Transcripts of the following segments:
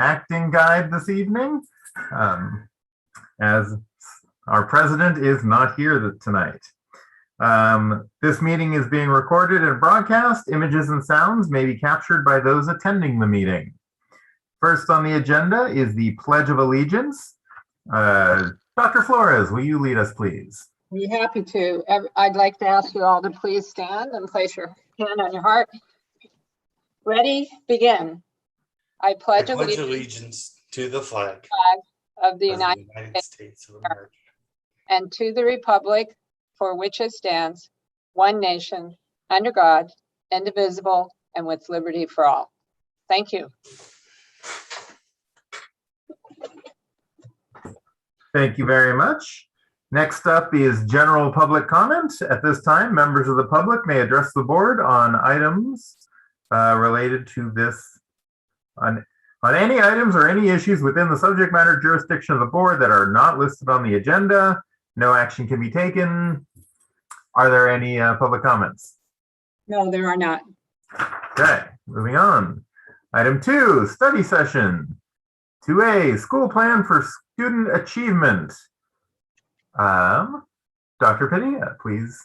acting guide this evening, as our president is not here tonight. This meeting is being recorded and broadcast. Images and sounds may be captured by those attending the meeting. First on the agenda is the Pledge of Allegiance. Dr. Flores, will you lead us, please? Be happy to. I'd like to ask you all to please stand and place your hand on your heart. Ready? Begin. I pledge allegiance to the flag of the United States of America and to the republic for which it stands, one nation, under God, indivisible, and with liberty for all. Thank you. Thank you very much. Next up is general public comment. At this time, members of the public may address the board on items related to this, on any items or any issues within the subject matter jurisdiction of the board that are not listed on the agenda. No action can be taken. Are there any public comments? No, there are not. Okay, moving on. Item 2, study session. 2A, school plan for student achievement. Dr. Padilla, please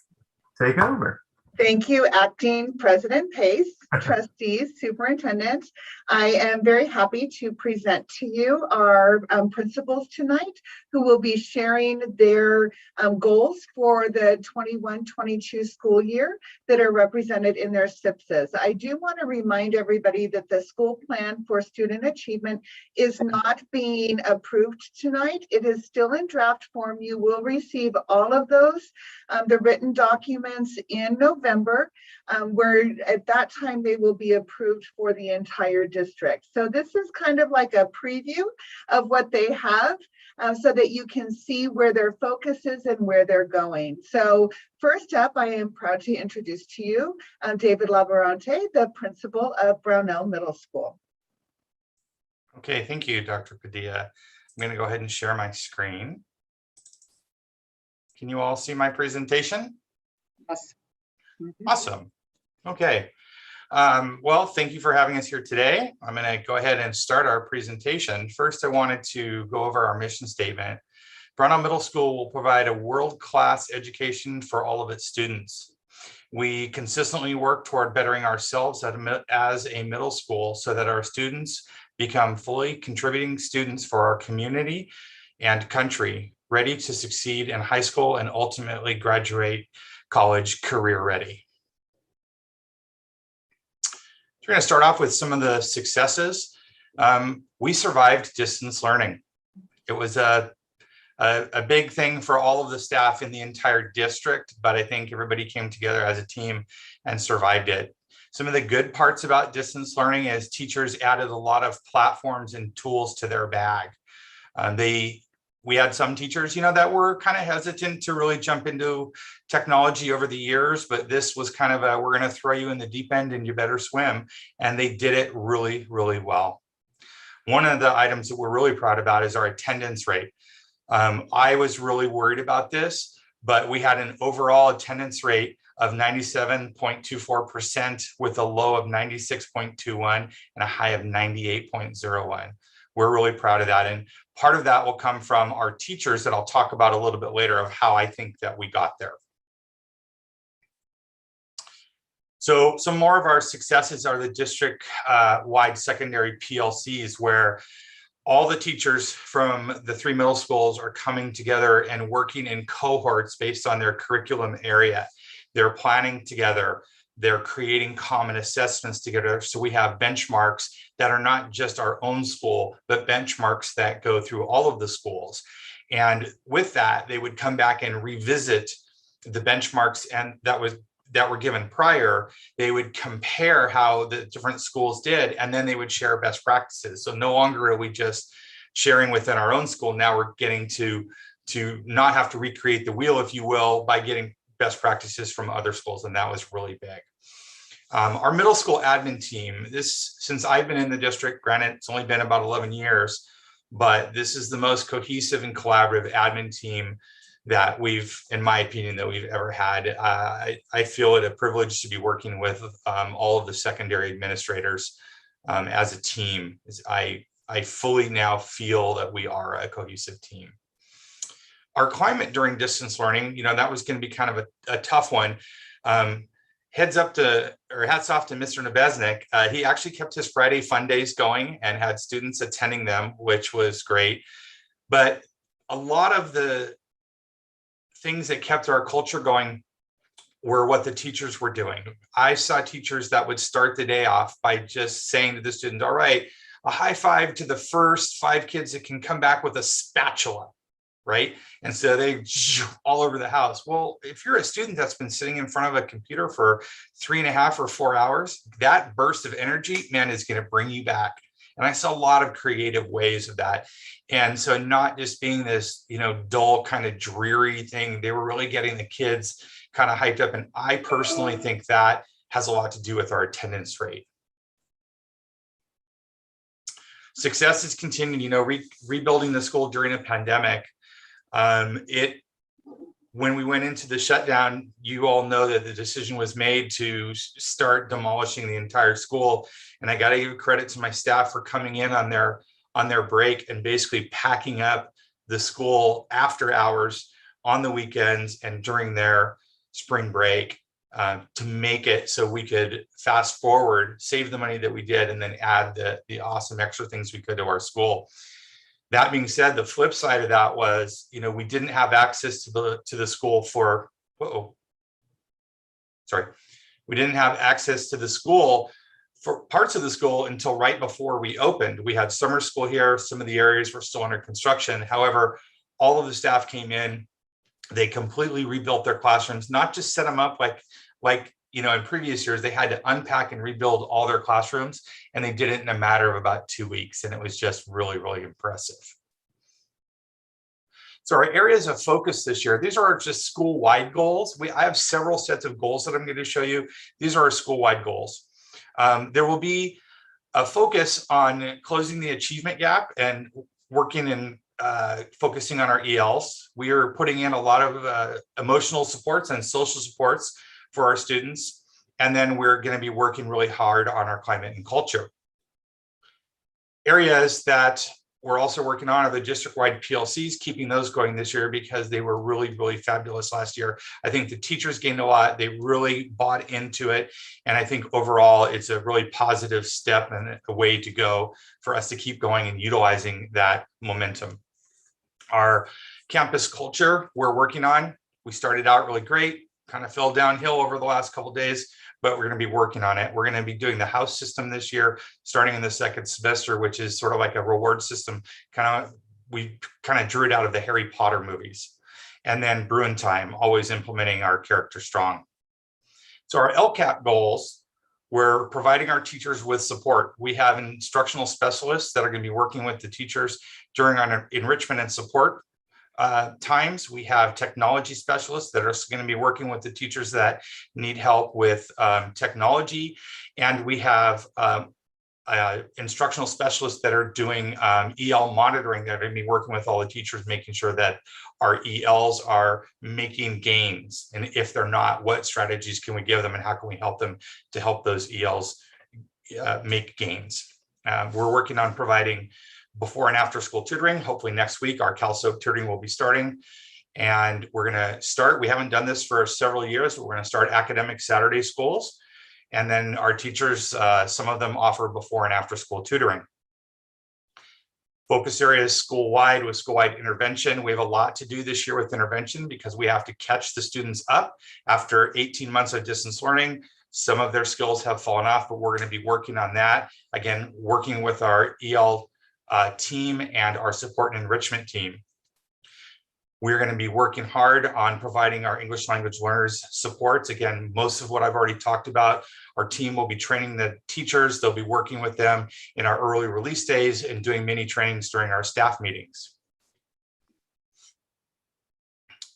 take over. Thank you, Acting President Pace, trustees, superintendent. I am very happy to present to you our principals tonight who will be sharing their goals for the 21-22 school year that are represented in their SIPSs. I do want to remind everybody that the school plan for student achievement is not being approved tonight. It is still in draft form. You will receive all of those, the written documents in November, where at that time they will be approved for the entire district. So this is kind of like a preview of what they have so that you can see where their focus is and where they're going. So first up, I am proud to introduce to you David Laborante, the principal of Brownell Middle School. Okay, thank you, Dr. Padilla. I'm going to go ahead and share my screen. Can you all see my presentation? Yes. Awesome. Okay. Well, thank you for having us here today. I'm going to go ahead and start our presentation. First, I wanted to go over our mission statement. Brownell Middle School will provide a world-class education for all of its students. We consistently work toward bettering ourselves as a middle school so that our students become fully contributing students for our community and country, ready to succeed in high school and ultimately graduate college career ready. We're going to start off with some of the successes. We survived distance learning. It was a big thing for all of the staff in the entire district, but I think everybody came together as a team and survived it. Some of the good parts about distance learning is teachers added a lot of platforms and tools to their bag. We had some teachers, that were kind of hesitant to really jump into technology over the years, but this was kind of a, we're going to throw you in the deep end and you better swim. And they did it really, really well. One of the items that we're really proud about is our attendance rate. I was really worried about this, but we had an overall attendance rate of 97.24% with a low of 96.21 and a high of 98.01. We're really proud of that. And part of that will come from our teachers that I'll talk about a little bit later of how I think that we got there. So some more of our successes are the district-wide secondary PLCs, where all the teachers from the 3 middle schools are coming together and working in cohorts based on their curriculum area. They're planning together. They're creating common assessments together. So we have benchmarks that are not just our own school, but benchmarks that go through all of the schools. And with that, they would come back and revisit the benchmarks and that were given prior. They would compare how the different schools did, and then they would share best practices. So no longer are we just sharing within our own school. Now we're getting to not have to recreate the wheel, if you will, by getting best practices from other schools, and that was really big. Our middle school admin team, since I've been in the district, granted it's only been about 11 years, but this is the most cohesive and collaborative admin team that in my opinion, that we've ever had. I feel it a privilege to be working with all of the secondary administrators as a team. I I fully now feel that we are a cohesive team. Our climate during distance learning, that was going to be kind of a tough one. Hats off to Mr. Nebeznik. He actually kept his Friday fun days going and had students attending them, which was great. But a lot of the things that kept our culture going were what the teachers were doing. I saw teachers that would start the day off by just saying to the student, all right, a high five to the first 5 kids that can come back with a spatula, right? And so they all over the house. Well, if you're a student that's been sitting in front of a computer for 3.5 or 4 hours, that burst of energy, man, is going to bring you back. And I saw a lot of creative ways of that. And so not just being this, dull kind of dreary thing, they were really getting the kids kind of hyped up. And I personally think that has a lot to do with our attendance rate. Success has continued, rebuilding the school during a pandemic. When we went into the shutdown, you all know that the decision was made to start demolishing the entire school. And I got to give credit to my staff for coming in on their break and basically packing up the school after hours on the weekends and during their spring break to make it so we could fast forward, save the money that we did, and then add the awesome extra things we could to our school. That being said, the flip side of that was, we didn't have access to the school for, we didn't have access to the school for parts of the school until right before we opened. We had summer school here. Some of the areas were still under construction. However, all of the staff came in, they completely rebuilt their classrooms, not just set them up like in previous years, they had to unpack and rebuild all their classrooms, and they did it in a matter of about 2 weeks. And it was just really, really impressive. So our areas of focus this year, these are just school-wide goals. I have several sets of goals that I'm going to show you. These are our school-wide goals. There will be a focus on closing the achievement gap and working and focusing on our ELs. We are putting in a lot of emotional supports and social supports for our students. And then we're going to be working really hard on our climate and culture. Areas that we're also working on are the district-wide PLCs, keeping those going this year because they were really, really fabulous last year. I think the teachers gained a lot. They really bought into it. And I think overall, it's a really positive step and a way to go for us to keep going and utilizing that momentum. Our campus culture we're working on. We started out really great, kind of fell downhill over the last couple of days, but we're going to be working on it. We're going to be doing the house system this year, starting in the second semester, which is sort of like a reward system. We kind of drew it out of the Harry Potter movies. And then Bruin time, always implementing our character strong. So our LCAP goals, we're providing our teachers with support. We have instructional specialists that are going to be working with the teachers during our enrichment and support times. We have technology specialists that are going to be working with the teachers that need help with technology. And we have instructional specialists that are doing EL monitoring that are going to be working with all the teachers, making sure that our ELs are making gains. And if they're not, what strategies can we give them and how can we help them to help those ELs make gains? We're working on providing before and after school tutoring. Hopefully next week, our CalSoap tutoring will be starting. And we're going to start, we haven't done this for several years, but we're going to start academic Saturday schools. And then our teachers, some of them offer before and after school tutoring. Focus areas school-wide with school-wide intervention. We have a lot to do this year with intervention because we have to catch the students up after 18 months of distance learning. Some of their skills have fallen off, but we're going to be working on that. Again, working with our EL team and our support and enrichment team. We're going to be working hard on providing our English language learners supports. Again, most of what I've already talked about. Our team will be training the teachers. They'll be working with them in our early release days and doing mini trainings during our staff meetings.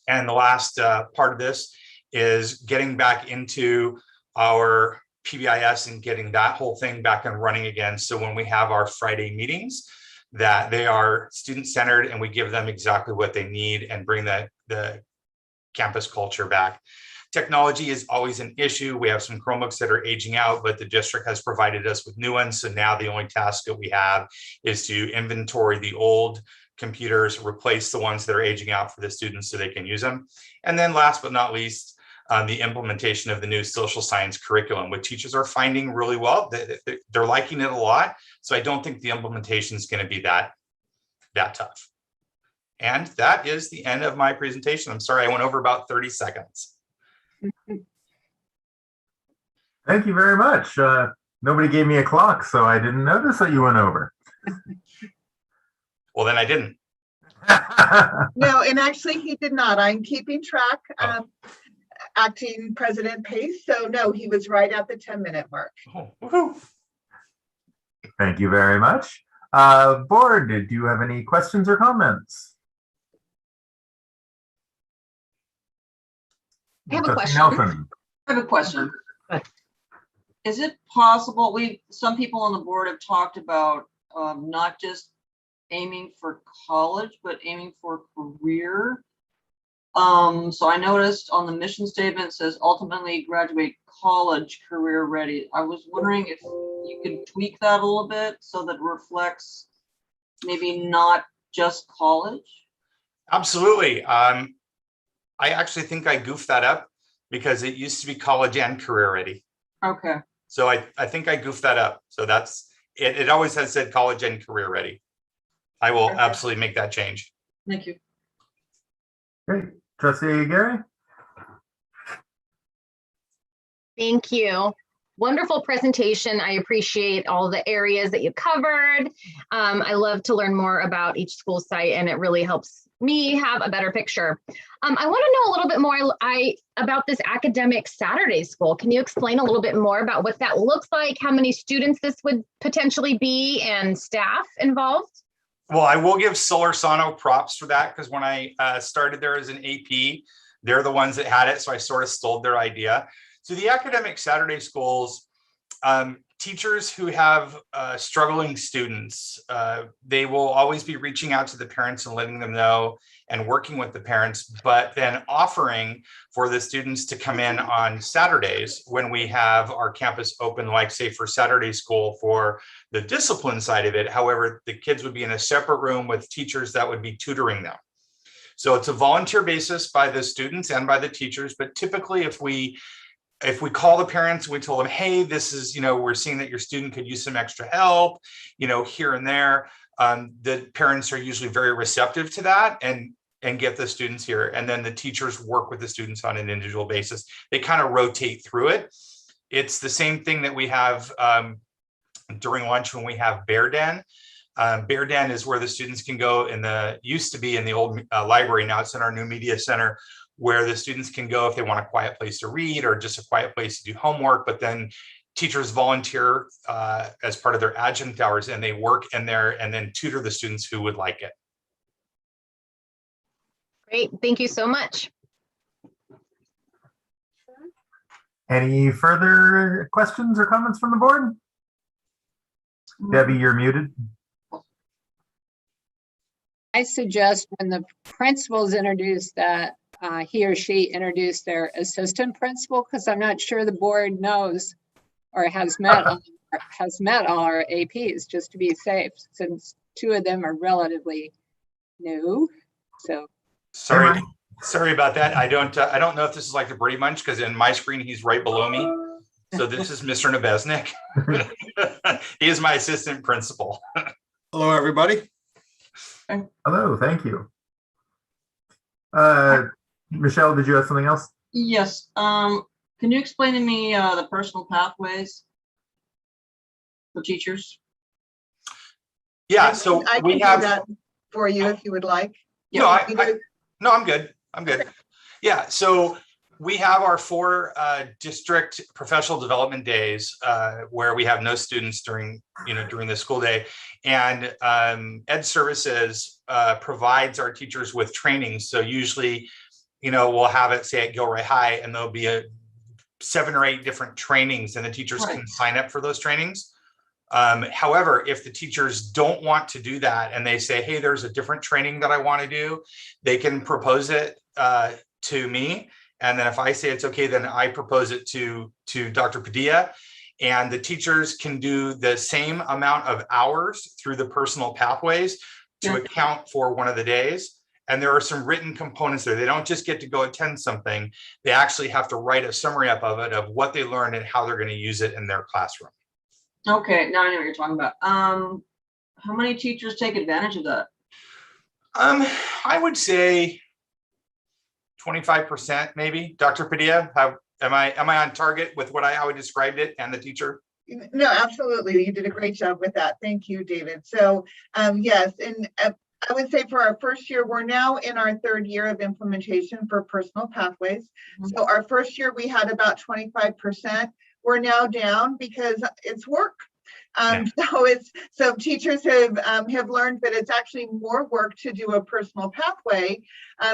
And the last part of this is getting back into our PBIS and getting that whole thing back and running again. So when we have our Friday meetings, that they are student-centered and we give them exactly what they need and bring the campus culture back. technology is always an issue. We have some Chromebooks that are aging out, but the district has provided us with new ones. So now the only task that we have is to inventory the old computers, replace the ones that are aging out for the students so they can use them. And then last but not least, the implementation of the new social science curriculum, which teachers are finding really well. They're liking it a lot. So I don't think the implementation is going to be that tough. And that is the end of my presentation. I'm sorry, I went over about 30 seconds. Thank you very much. Nobody gave me a clock, so I didn't notice that you went over. Well, then I didn't. No, and actually he did not. I'm keeping track, Oh. Acting President Pace. So no, he was right at the 10-minute mark. Oh, woohoo. Thank you very much. Board, do you have any questions or comments? I have a Trustee question. Nelson. I have a question. Is it possible, some people on the board have talked about not just aiming for college, but aiming for career? So I noticed on the mission statement it says ultimately graduate college career ready. I was wondering if you could tweak that a little bit so that it reflects maybe not just college. Absolutely. I actually think I goofed that up because it used to be college and career ready. Okay. So I think I goofed that up. So that's it. It always has said college and career ready. I will Perfect. absolutely make that change. Thank you. Great. Trustee Gary? Thank you. Wonderful presentation. I appreciate all the areas that you covered. I love to learn more about each school site, and it really helps me have a better picture. I want to know a little bit more about this academic Saturday school. Can you explain a little bit more about what that looks like, how many students this would potentially be, and staff involved? Well, I will give SOLORSANO props for that because when I started there as an AP, they're the ones that had it. So I sort of stole their idea. So the academic Saturday schools, teachers who have struggling students, they will always be reaching out to the parents and letting them know and working with the parents, but then offering for the students to come in on Saturdays when we have our campus open, like say for Saturday school for the discipline side of it. However, the kids would be in a separate room with teachers that would be tutoring them. So it's a volunteer basis by the students and by the teachers, but typically if we call the parents, we tell them, hey, this is, we're seeing that your student could use some extra help, here and there. The parents are usually very receptive to that and get the students here. And then the teachers work with the students on an individual basis. They kind of rotate through it. It's the same thing that we have during lunch when we have Bear Den. Bear Den is where the students can go used to be in the old library. Now it's in our new media center, where the students can go if they want a quiet place to read or just a quiet place to do homework, but then teachers volunteer as part of their adjunct hours and they work in there and then tutor the students who would like it. Great. Thank you so much. Any further questions or comments from the board? Debbie, you're muted. I suggest when the principals introduce that, he or she introduce their assistant principal, because I'm not sure the board knows or has met all our APs, just to be safe, since two of them are relatively new. So Sorry about that. I don't know if this is like the Brady Bunch, because in my screen he's right below me. So this is Mr. Nebesnik. He is my assistant principal. Hello, everybody. Hello, thank you. Michelle, did you have something else? Yes. Can you explain to me the personal pathways for teachers? Yeah, so I can we do have that for you if you would like. No, I'm good. I'm good. Yeah, so we have our 4 district professional development days where we have no students during the school day, and Ed Services provides our teachers with training. So usually, we'll have it say at Gilroy High, and there'll be 7 or 8 different trainings, and the teachers can sign up for those trainings. However, if the teachers don't want to do that and they say, hey, there's a different training that I want to do, they can propose it to me And then if I say it's okay, then I propose it to Dr. Padilla. And the teachers can do the same amount of hours through the personal pathways to account for one of the days. And there are some written components there. They don't just get to go attend something. They actually have to write a summary up of it, of what they learned and how they're going to use it in their classroom. Okay, now I know what you're talking about. How many teachers take advantage of that? I would say 25% maybe. Dr. Padilla, am I on target with how I described it and the teacher? No, absolutely. You did a great job with that. Thank you, David. So yes, and I would say for our first year, we're now in our third year of implementation for personal pathways. So our first year, we had about 25%. We're now down because it's work. So teachers have learned that it's actually more work to do a personal pathway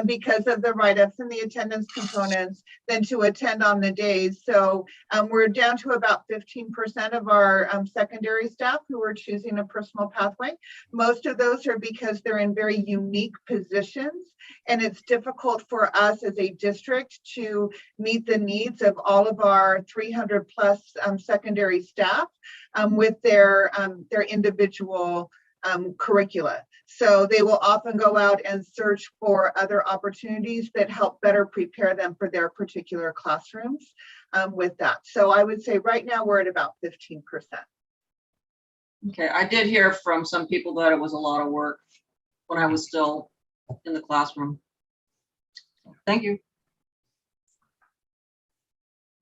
because of the write-ups and the attendance components than to attend on the days. So we're down to about 15% of our secondary staff who are choosing a personal pathway. Most of those are because they're in very unique positions, and it's difficult for us as a district to meet the needs of all of our 300 plus secondary staff with their individual curricula. So they will often go out and search for other opportunities that help better prepare them for their particular classrooms with that. So I would say right now we're at about 15%. Okay, I did hear from some people that it was a lot of work when I was still in the classroom. Thank you.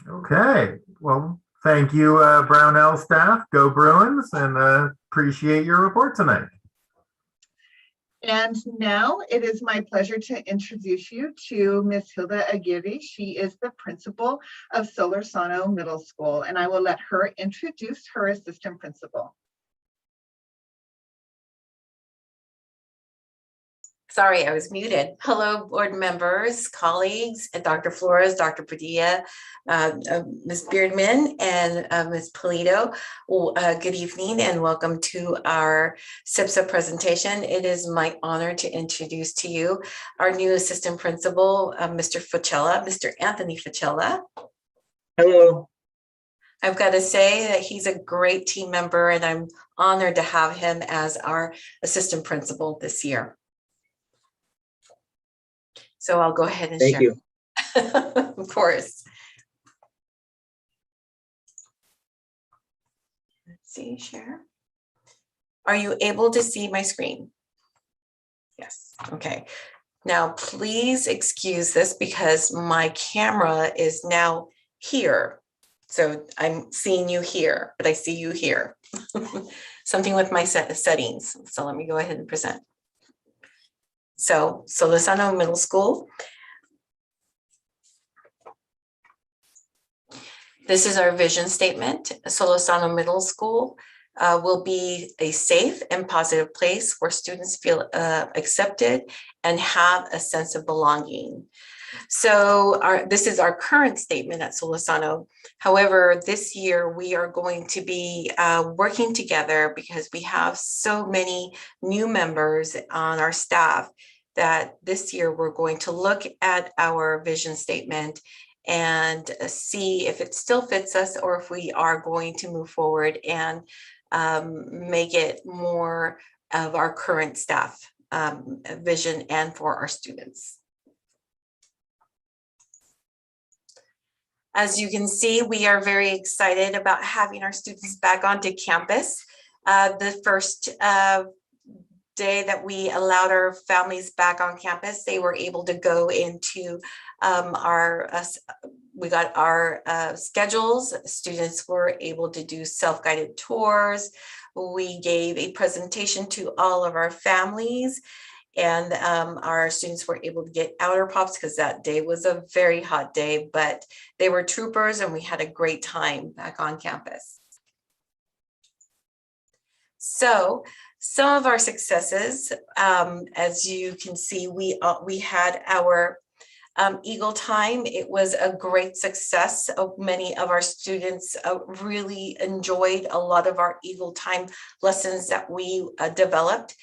Okay, well, thank you, Brownell staff. Go Bruins, and appreciate your report tonight. And now it is my pleasure to introduce you to Ms. Hilda Aguirre. She is the principal of Solorsano Middle School, and I will let her introduce her assistant principal. Sorry, I was muted. Hello, board members, colleagues, and Dr. Flores, Dr. Padilla, Ms. Beardman, and Ms. Polito. Good evening and welcome to our SIPSA presentation. It is my honor to introduce to you our new assistant principal, Mr. Facella, Mr. Anthony Facella. Hello. I've got to say that he's a great team member, and I'm honored to have him as our assistant principal this year. So I'll go ahead and Thank share. you. Of course. Let's see, share. Are you able to see my screen? Yes, okay. Now, please excuse this because my camera is now here. So I'm seeing you here, but I see you here. Something with my settings. So let me go ahead and present. So Solorsano Middle School. This is our vision statement. Solorsano Middle School will be a safe and positive place where students feel accepted and have a sense of belonging. So this is our current statement at Solorsano. However, this year we are going to be working together because we have so many new members on our staff that this year we're going to look at our vision statement and see if it still fits us or if we are going to move forward and make it more of our current staff vision and for our students. As you can see, we are very excited about having our students back onto campus. The first day that we allowed our families back on campus, they were able to go into we got our schedules. Students were able to do self-guided tours. We gave a presentation to all of our families, and our students were able to get outer pops because that day was a very hot day, but they were troopers and we had a great time back on campus. So some of our successes, as you can see, we had our Eagle Time. It was a great success. Many of our students really enjoyed a lot of our Eagle Time lessons that we developed.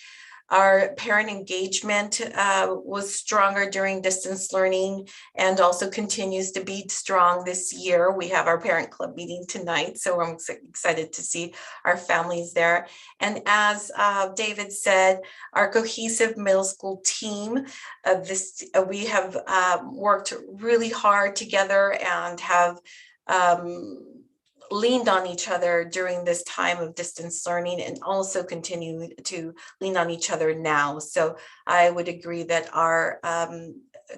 Our parent engagement was stronger during distance learning and also continues to be strong this year. We have our parent club meeting tonight, so I'm excited to see our families there. And as David said, our cohesive middle school team, we have worked really hard together and have leaned on each other during this time of distance learning and also continue to lean on each other now. So I would agree that our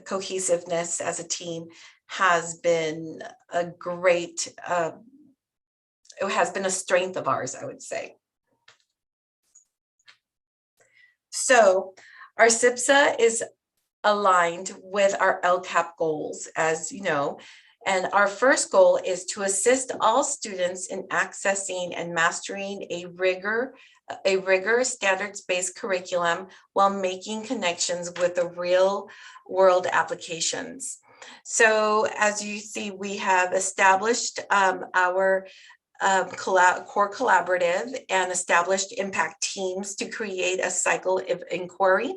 cohesiveness as a team has been a great, it has been a strength of ours, I would say. So our SIPSA is aligned with our LCAP goals, as you know. And our first goal is to assist all students in accessing and mastering a rigorous standards-based curriculum while making connections with the real world applications. So as you see, we have established our core collaborative and established impact teams to create a cycle of inquiry.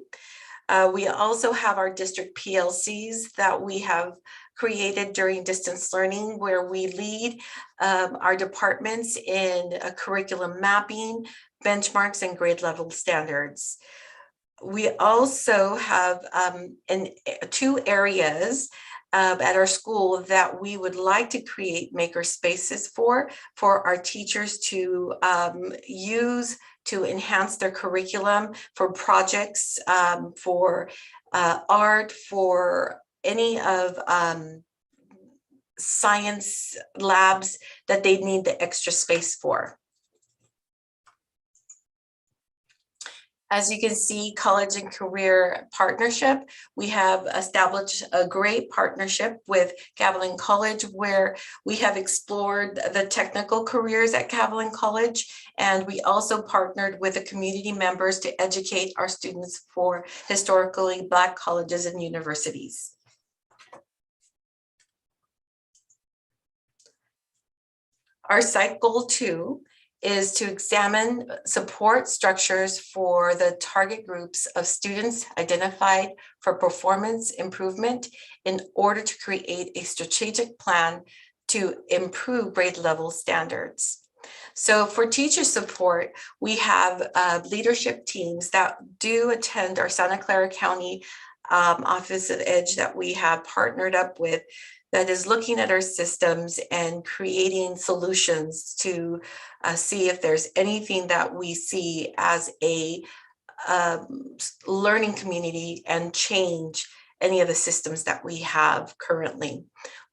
We also have our district PLCs that we have created during distance learning, where we lead our departments in curriculum mapping, benchmarks, and grade level standards. We also have in 2 areas at our school that we would like to create maker spaces for our teachers to use to enhance their curriculum, for projects, for art, for any of science labs that they need the extra space for. As you can see, college and career partnership, we have established a great partnership with Cavalier College, where we have explored the technical careers at Cavalier College, and we also partnered with the community members to educate our students for historically Black colleges and universities. Our site goal 2 is to examine support structures for the target groups of students identified for performance improvement in order to create a strategic plan to improve grade level standards. So for teacher support, we have leadership teams that do attend our Santa Clara County Office of Edge that we have partnered up with, that is looking at our systems and creating solutions to see if there's anything that we see as a learning community and change any of the systems that we have currently.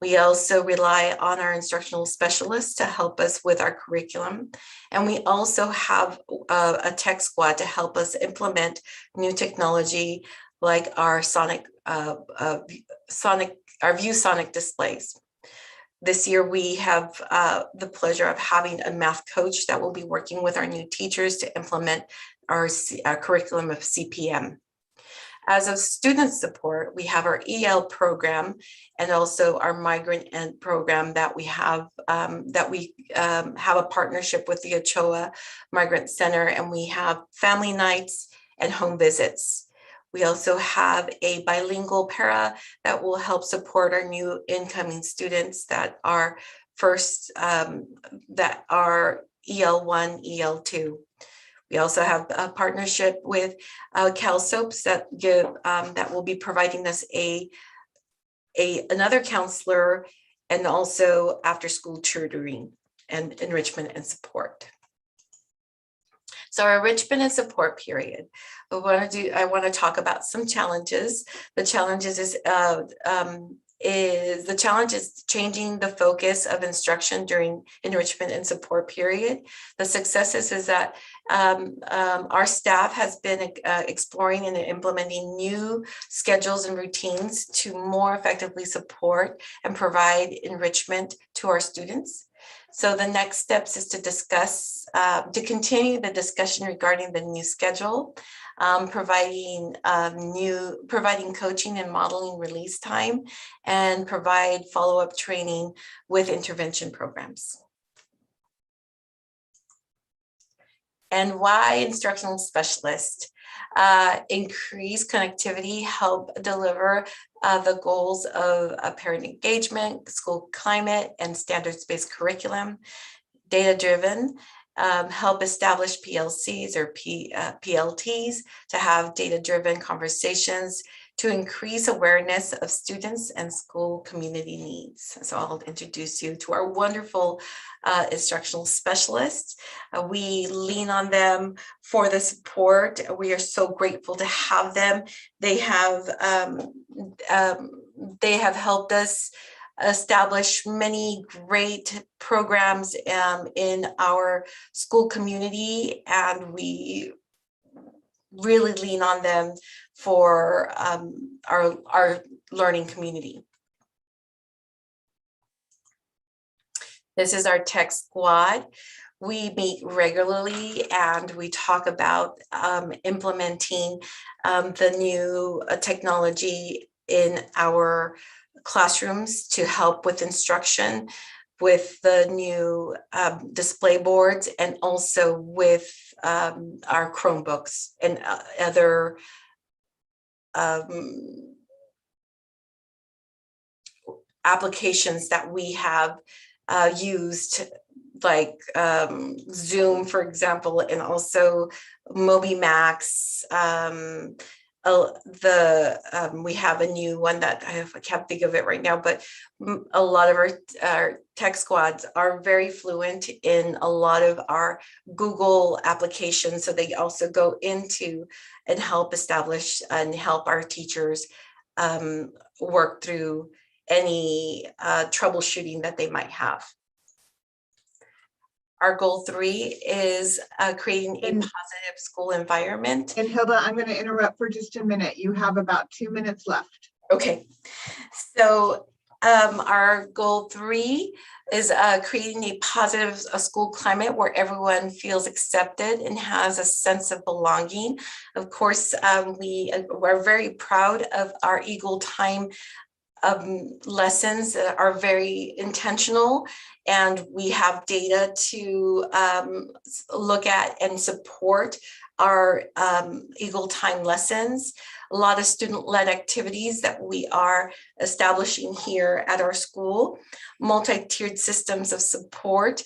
We also rely on our instructional specialists to help us with our curriculum. And we also have a tech squad to help us implement new technology like our our ViewSonic displays. This year, we have the pleasure of having a math coach that will be working with our new teachers to implement our curriculum of CPM. As of student support, we have our EL program and also our migrant end program that we have a partnership with the Ochoa Migrant Center, and we have family nights and home visits. We also have a bilingual para that will help support our new incoming students that are that are EL1, EL2. We also have a partnership with Cal Soaps that will be providing us another counselor and also after school tutoring and enrichment and support. So our enrichment and support period, I want to talk about some challenges. The challenges is changing the focus of instruction during enrichment and support period. The successes is that our staff has been exploring and implementing new schedules and routines to more effectively support and provide enrichment to our students. So the next steps is to discuss, to continue the discussion regarding the new schedule, providing coaching and modeling release time, and provide follow-up training with intervention programs. And why instructional specialist? increase connectivity, help deliver the goals of parent engagement, school climate, and standards-based curriculum, data-driven, help establish PLCs or PLTs to have data-driven conversations to increase awareness of students and school community needs. So I'll introduce you to our wonderful instructional specialists. We lean on them for the support. We are so grateful to have them. They have helped us establish many great programs in our school community, and we really lean on them for our learning community. This is our tech squad. We meet regularly and we talk about implementing the new technology in our classrooms to help with instruction, with the new display boards, and also with our Chromebooks and other applications that we have used, like Zoom, for example, and also MobiMax. We have a new one that I can't think of it right now, but a lot of our tech squads are very fluent in a lot of our Google applications. So they also go into and help establish and help our teachers work through any troubleshooting that they might have. Our goal 3 is creating a positive school environment. And Hilda, I'm going to interrupt for just a minute. You have about 2 minutes left. Okay, so our goal 3 is creating a positive school climate where everyone feels accepted and has a sense of belonging. Of course, we're very proud of our Eagle Time lessons that are very intentional, and we have data to look at and support our Eagle Time lessons. A lot of student-led activities that we are establishing here at our school, multi-tiered systems of support.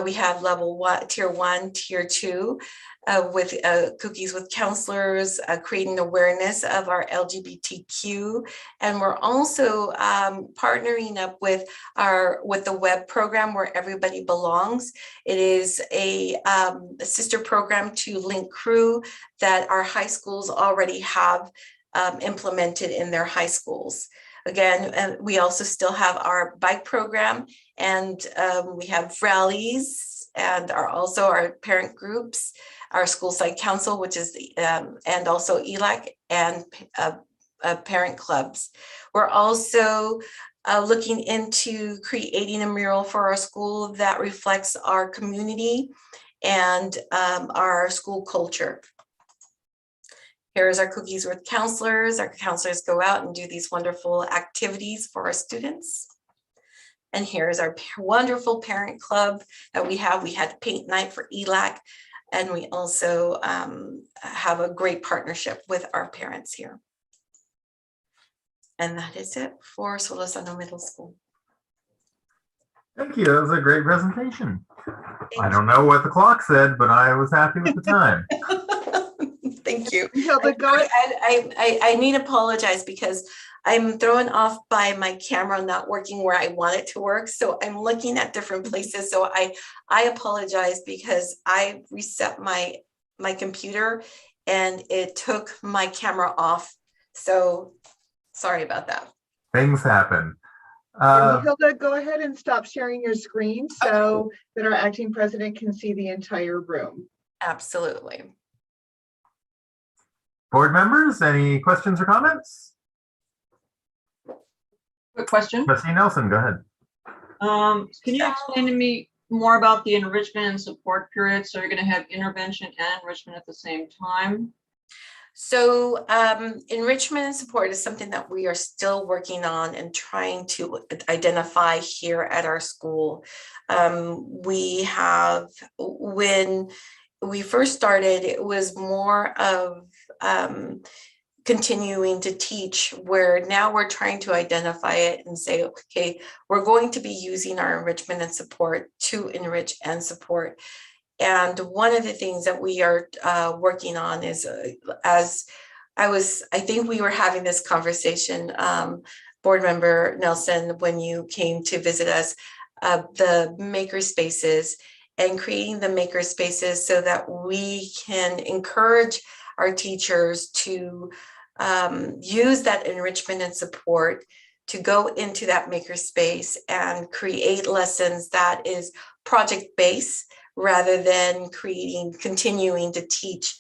We have level 1, tier 1, tier 2, with cookies with counselors, creating awareness of our LGBTQ, and we're also partnering up with the web program where everybody belongs. It is a sister program to Link Crew that our high schools already have implemented in their high schools. Again, we also still have our bike program, and we have rallies, and also our parent groups, our school site council, which is and also ELAC, and parent clubs. We're also looking into creating a mural for our school that reflects our community and our school culture. Here's our cookies with counselors. Our counselors go out and do these wonderful activities for our students. And here's our wonderful parent club that we have. We had paint night for ELAC, and we also have a great partnership with our parents here. And that is it for Solosano Middle School. Thank you. That was a great presentation. I don't know what the clock said, but I was happy with the time. Thank you. Hilda, go ahead. I need to apologize because I'm thrown off by my camera not working where I want it to work. So I'm looking at different places. So I apologize because I reset my computer and it took my camera off. So sorry about that. Things happen. Hilda, go ahead and stop sharing your screen so that our acting president can see the entire room. Absolutely. Board members, any questions or comments? Quick question. Trustee Nelson, go ahead. Can you explain to me more about the enrichment and support period? So you're going to have intervention and enrichment at the same time? So enrichment and support is something that we are still working on and trying to identify here at our school. We have, when we first started, it was more of continuing to teach, where now we're trying to identify it and say, okay, we're going to be using our enrichment and support to enrich and support. And one of the things that we are working on is, I think we were having this conversation, Board Member Nelson, when you came to visit us, the maker spaces and creating the maker spaces so that we can encourage our teachers to use that enrichment and support to go into that maker space and create lessons that is project-based rather than continuing to teach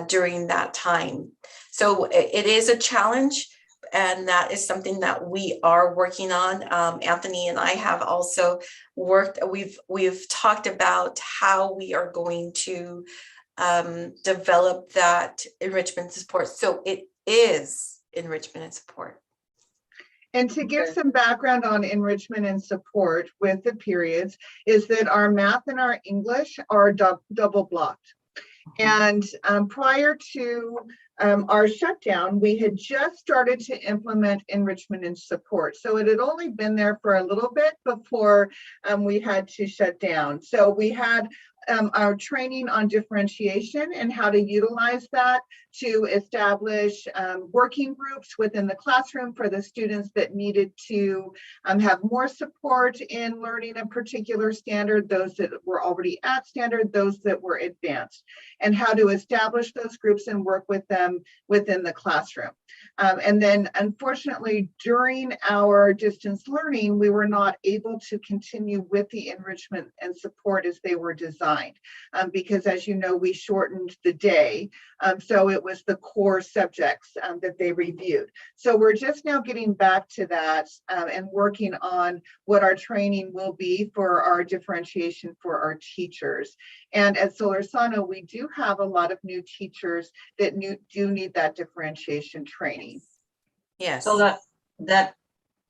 during that time. So it is a challenge, and that is something that we are working on. Anthony and I have also worked, we've talked about how we are going to develop that enrichment support. So it is enrichment and support. And to give some background on enrichment and support with the periods is that our math and our English are double blocked. And prior to our shutdown, we had just started to implement enrichment and support. So it had only been there for a little bit before we had to shut down. So we had our training on differentiation and how to utilize that to establish working groups within the classroom for the students that needed to have more support in learning a particular standard, those that were already at standard, those that were advanced, and how to establish those groups and work with them within the classroom. And then unfortunately, during our distance learning, we were not able to continue with the enrichment and support as they were designed because, as you know, we shortened the day. So it was the core subjects that they reviewed. So we're just now getting back to that and working on what our training will be for our differentiation for our teachers. And at SOLORSANO, we do have a lot of new teachers that do need that differentiation training. Yes. So that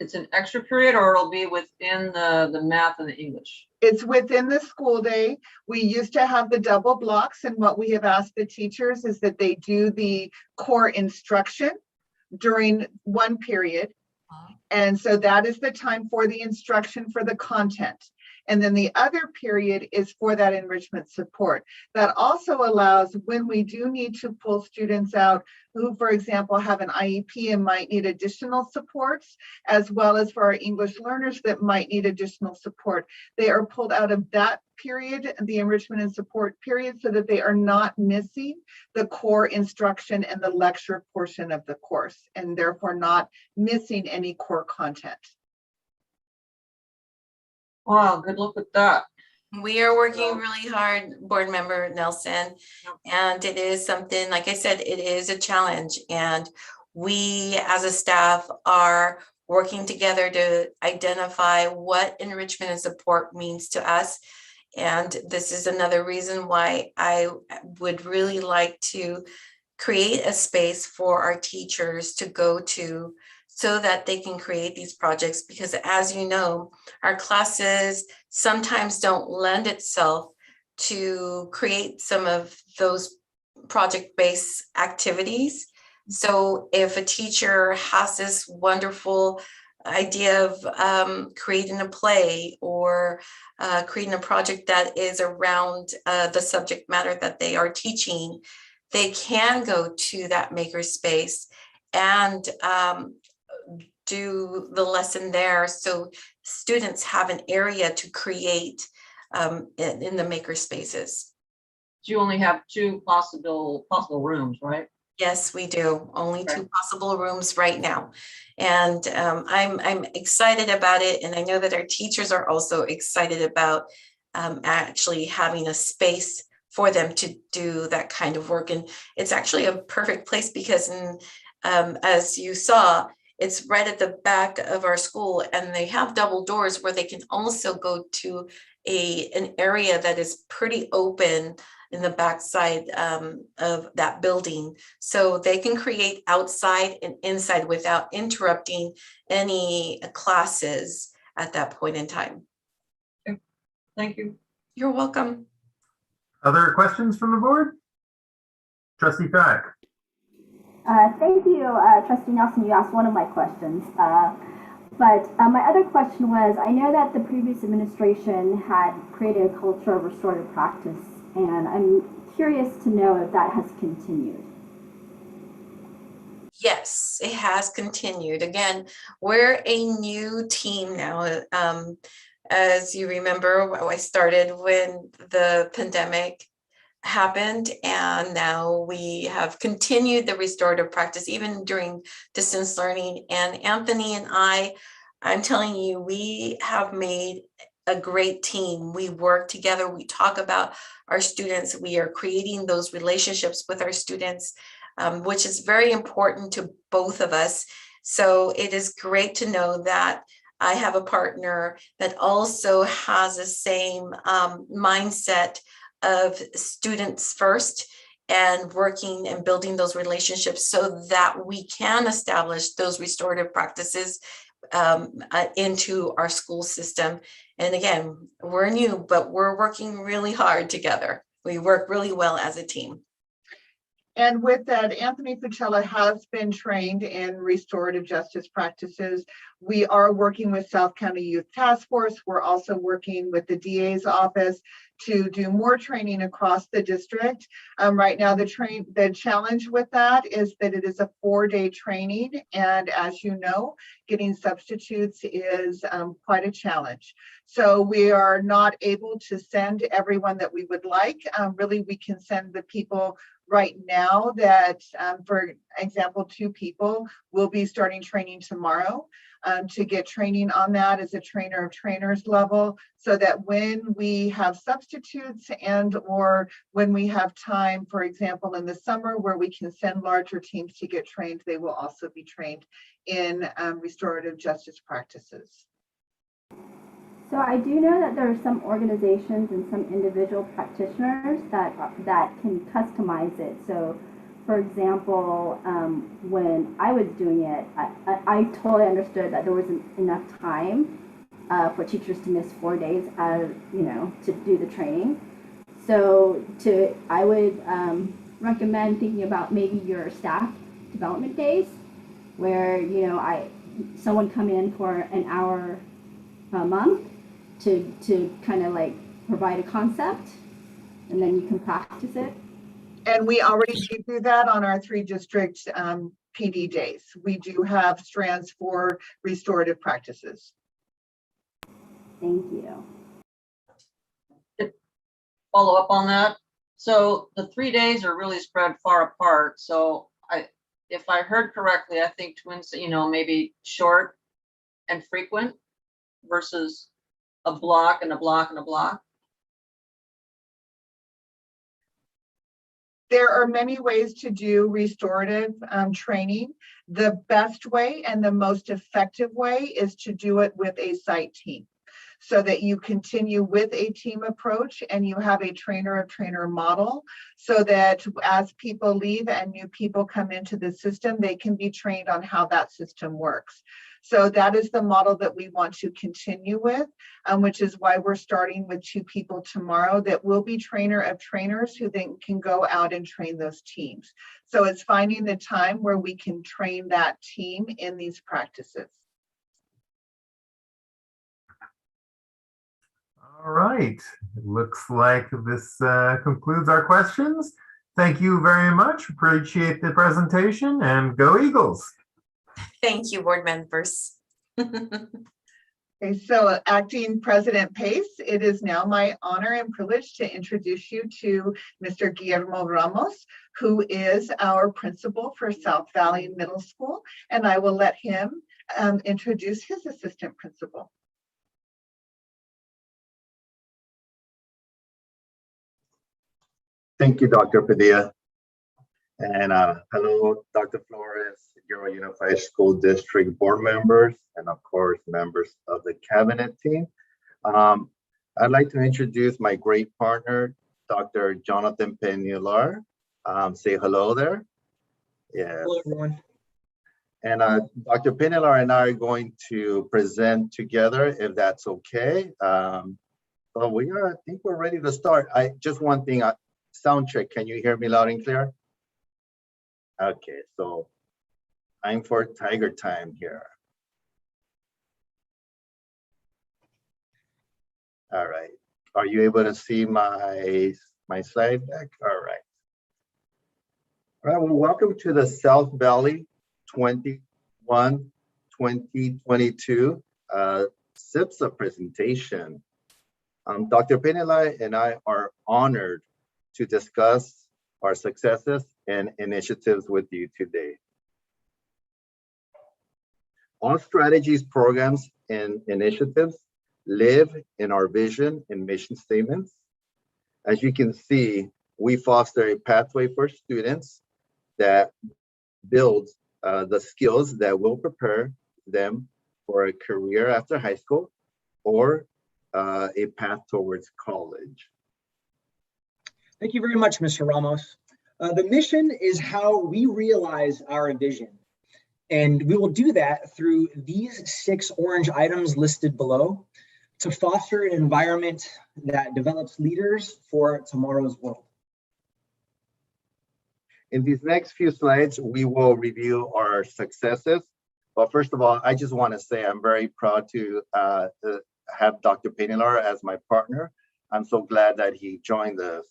it's an extra period, or it'll be within the math and the English? It's within the school day. We used to have the double blocks, and what we have asked the teachers is that they do the core instruction during one period. And so that is the time for the instruction for the content. And then the other period is for that enrichment support. That also allows when we do need to pull students out who, for example, have an IEP and might need additional supports, as well as for our English learners that might need additional support. They are pulled out of that period, the enrichment and support period, so that they are not missing the core instruction and the lecture portion of the course, and therefore not missing any core content. Wow, good luck with that. We are working really hard, Board Member Nelson, and it is something, like I said, it is a challenge. And we as a staff are working together to identify what enrichment and support means to us. And this is another reason why I would really like to create a space for our teachers to go to so that they can create these projects, because as you know, our classes sometimes don't lend itself to create some of those project-based activities. So if a teacher has this wonderful idea of creating a play or creating a project that is around the subject matter that they are teaching, they can go to that makerspace and do the lesson there, so students have an area to create in the maker spaces. You only have two possible rooms, right? Yes, we do. Only two possible rooms right now. And I'm excited about it. And I know that our teachers are also excited about actually having a space for them to do that kind of work. And it's actually a perfect place because as you saw, it's right at the back of our school, and they have double doors where they can also go to an area that is pretty open in the backside of that building. So they can create outside and inside without interrupting any classes at that point in time. Okay. Thank you. You're welcome. Other questions from the board? Trustee Pack. Thank you, Trustee Nelson. You asked one of my questions. But my other question was, I know that the previous administration had created a culture of restorative practice, and I'm curious to know if that has continued. Yes, it has continued. Again, we're a new team now. As you remember, I started when the pandemic happened, and now we have continued the restorative practice even during distance learning. And Anthony and I'm telling you, we have made a great team. We work together. We talk about our students. We are creating those relationships with our students, which is very important to both of us. So it is great to know that I have a partner that also has the same mindset of students first and working and building those relationships so that we can establish those restorative practices into our school system. And again, we're new, but we're working really hard together. We work really well as a team. And with that, Anthony Fucella has been trained in restorative justice practices. We are working with South County Youth Task Force. We're also working with the DA's office to do more training across the district. Right now, the challenge with that is that it is a 4-day training. And as you know, getting substitutes is quite a challenge. So we are not able to send everyone that we would like. Really, we can send the people right now that, for example, 2 people will be starting training tomorrow to get training on that as a trainer of trainers level, so that when we have substitutes and or when we have time, for example, in the summer where we can send larger teams to get trained, they will also be trained in restorative justice practices. So I do know that there are some organizations and some individual practitioners that can customize it. So, for example, when I was doing it, I totally understood that there wasn't enough time for teachers to miss 4 days, to do the training. So I would recommend thinking about maybe your staff development days, where someone come in for an hour a month to kind of like provide a concept, and then you can practice it. And we already do that on our 3 district PD days. We do have strands for restorative practices. Thank you. Follow up on that. So the 3 days are really spread far apart. So if I heard correctly, I think twins, maybe short and frequent versus a block and a block and a block. There are many ways to do restorative training. The best way and the most effective way is to do it with a site team, so that you continue with a team approach and you have a trainer of trainer model, so that as people leave and new people come into the system, they can be trained on how that system works. So that is the model that we want to continue with, which is why we're starting with 2 people tomorrow that will be trainer of trainers who then can go out and train those teams. So it's finding the time where we can train that team in these practices. All right, it looks like this concludes our questions. Thank you very much. Appreciate the presentation, and go Eagles. Thank you, board members. Okay, so Acting President Pace, it is now my honor and privilege to introduce you to Mr. Guillermo Ramos, who is our principal for South Valley Middle School, and I will let him introduce his assistant principal. Thank you, Dr. Padilla. And hello, Dr. Flores, Gilroy Unified School District board members, and of course, members of the cabinet team. I'd like to introduce my great partner, Dr. Jonathan Peñuelar. Say hello there. Yes. Hello, everyone. And Dr. Peñuelar and I are going to present together, if that's okay. So I think we're ready to start. Just one thing, sound check. Can you hear me loud and clear? Okay, so I'm for tiger time here. All right. Are you able to see my slide deck? All right. All right, well, welcome to the South Valley 2022 SIPSA presentation. Dr. Penela and I are honored to discuss our successes and initiatives with you today. All strategies, programs, and initiatives live in our vision and mission statements. As you can see, we foster a pathway for students that builds the skills that will prepare them for a career after high school or a path towards college. Thank you very much, Mr. Ramos. The mission is how we realize our vision. And we will do that through these 6 orange items listed below to foster an environment that develops leaders for tomorrow's world. In these next few slides, we will review our successes. But first of all, I just want to say I'm very proud to have Dr. Penela as my partner. I'm so glad that he joined us.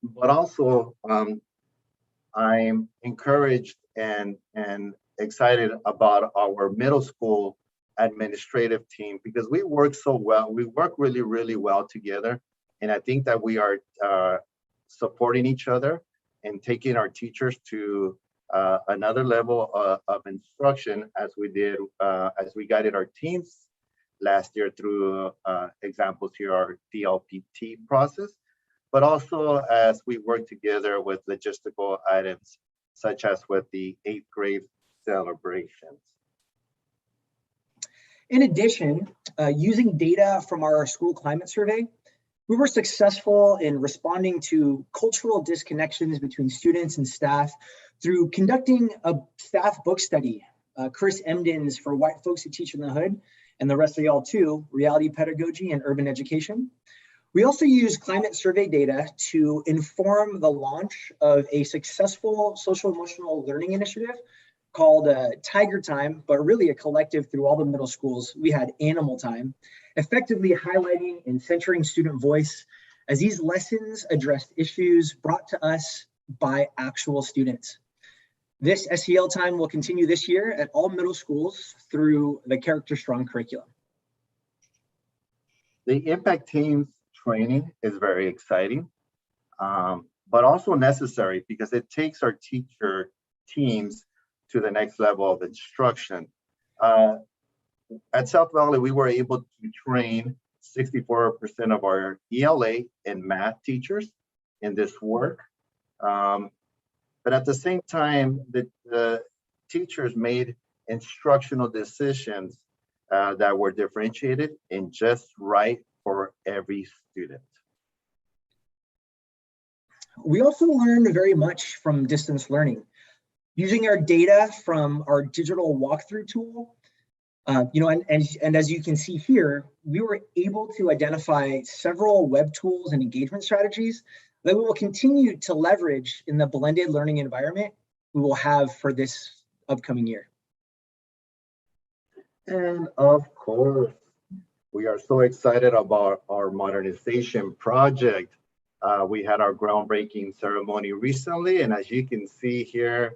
But also, I'm encouraged and excited about our middle school administrative team because we work so well. We work really, really well together. And I think that we are supporting each other and taking our teachers to another level of instruction as we did, as we guided our teams last year through examples here, our DLPT process, but also as we work together with logistical items, such as with the 8th grade celebrations. In addition, using data from our school climate survey, we were successful in responding to cultural disconnections between students and staff through conducting a staff book study. Chris Emden's for White Folks Who Teach in the Hood, and the rest of y'all too, Reality Pedagogy and Urban Education. We also use climate survey data to inform the launch of a successful social emotional learning initiative called Tiger Time, but really a collective through all the middle schools. We had Animal Time, effectively highlighting and centering student voice as these lessons addressed issues brought to us by actual students. This SEL time will continue this year at all middle schools through the Character Strong curriculum. The impact teams training is very exciting, but also necessary because it takes our teacher teams to the next level of instruction. At South Valley, we were able to train 64% of our ELA and math teachers in this work. But at the same time, the teachers made instructional decisions that were differentiated and just right for every student. We also learned very much from distance learning. Using our data from our digital walkthrough tool, and as you can see here, we were able to identify several web tools and engagement strategies that we will continue to leverage in the blended learning environment we will have for this upcoming year. And of course, we are so excited about our modernization project. We had our groundbreaking ceremony recently, and as you can see here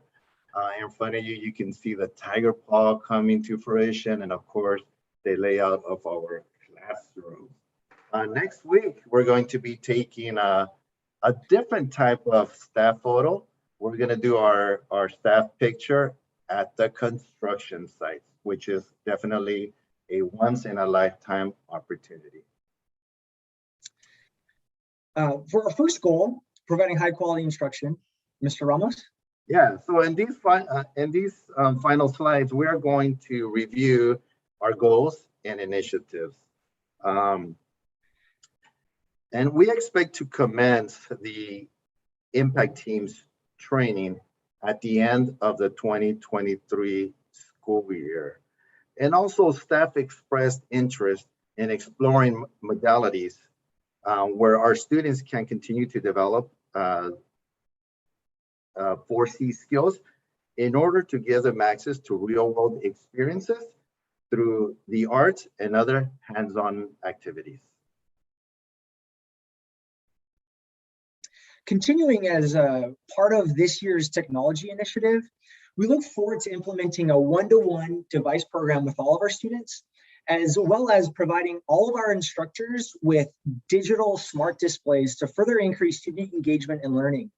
in front of you, you can see the tiger paw coming to fruition, and of course, the layout of our classroom. Next week, we're going to be taking a different type of staff photo. We're going to do our staff picture at the construction site, which is definitely a once-in-a-lifetime opportunity. For our first goal, providing high-quality instruction, Mr. Ramos? Yeah, so in these final slides, we are going to review our goals and initiatives. And we expect to commence the impact teams training at the end of the 2023 school year. And also staff expressed interest in exploring modalities where our students can continue to develop 4C skills in order to give them access to real world experiences through the arts and other hands-on activities. Continuing as a part of this year's technology initiative, we look forward to implementing a one-to-one device program with all of our students, as well as providing all of our instructors with digital smart displays to further increase student engagement and learning.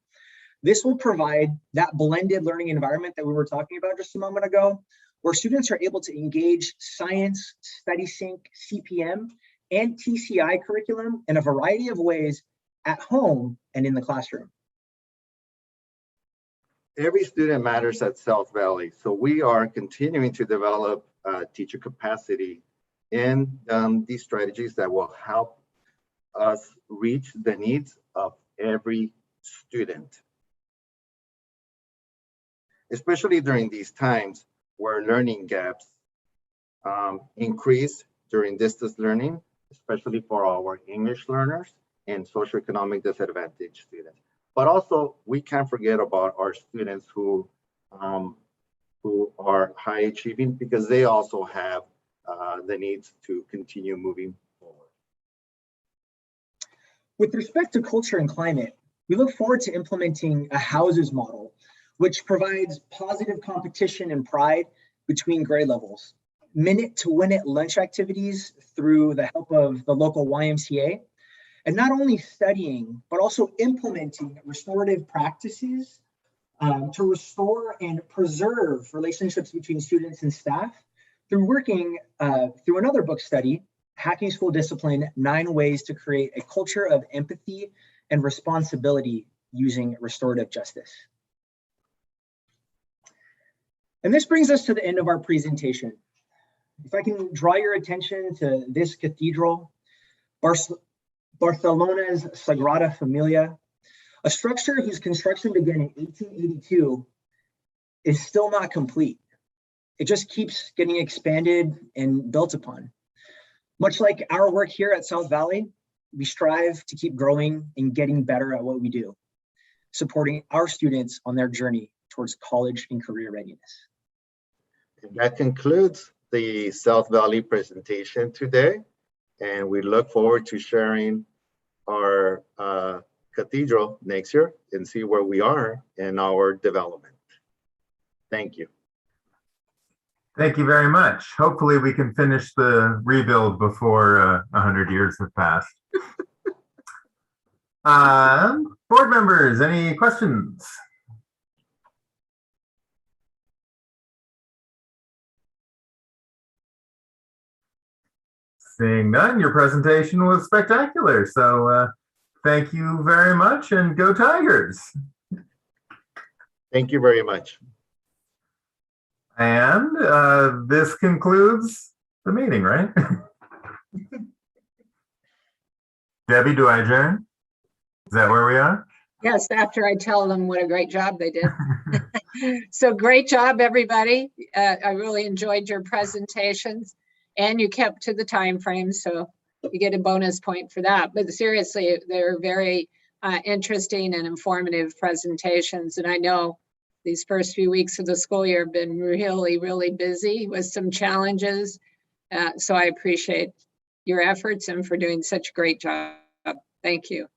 This will provide that blended learning environment that we were talking about just a moment ago, where students are able to engage science, study sync, CPM, and TCI curriculum in a variety of ways at home and in the classroom. Every student matters at South Valley, so we are continuing to develop teacher capacity in these strategies that will help us reach the needs of every student. Especially during these times where learning gaps increase during distance learning, especially for our English learners and socioeconomic disadvantaged students. But also, we can't forget about our students who are high achieving, because they also have the needs to continue moving forward. With respect to culture and climate, we look forward to implementing a houses model, which provides positive competition and pride between grade levels, minute-to-win-it lunch activities through the help of the local YMCA, and not only studying, but also implementing restorative practices to restore and preserve relationships between students and staff through working through another book study, Hacking School Discipline: 9 Ways to Create a Culture of Empathy and Responsibility Using Restorative Justice. And this brings us to the end of our presentation. If I can draw your attention to this cathedral, Barcelona's Sagrada Familia, a structure whose construction began in 1882, is still not complete. It just keeps getting expanded and built upon. Much like our work here at South Valley, we strive to keep growing and getting better at what we do, supporting our students on their journey towards college and career readiness. And that concludes the South Valley presentation today. And we look forward to sharing our cathedral next year and see where we are in our development. Thank you. Thank you very much. Hopefully we can finish the rebuild before 100 years have passed. Board members, any questions? Seeing none, your presentation was spectacular. So thank you very much, and go Tigers. Thank you very much. And this concludes the meeting, right? Debbie, do I adjourn? Is that where we are? Yes, after I tell them what a great job they did. So great job, everybody. I really enjoyed your presentations, and you kept to the time frame, so you get a bonus point for that. But seriously, they're very interesting and informative presentations. And I know these first few weeks of the school year have been really, really busy with some challenges. So I appreciate your efforts and for doing such a great job. Thank you.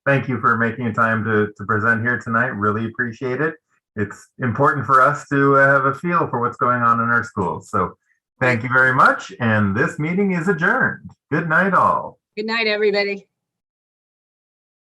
Thank you for making time to present here tonight. Really appreciate it. It's important for us to have a feel for what's going on in our schools. So thank you very much. And this meeting is adjourned. Good night, all. Good night, everybody.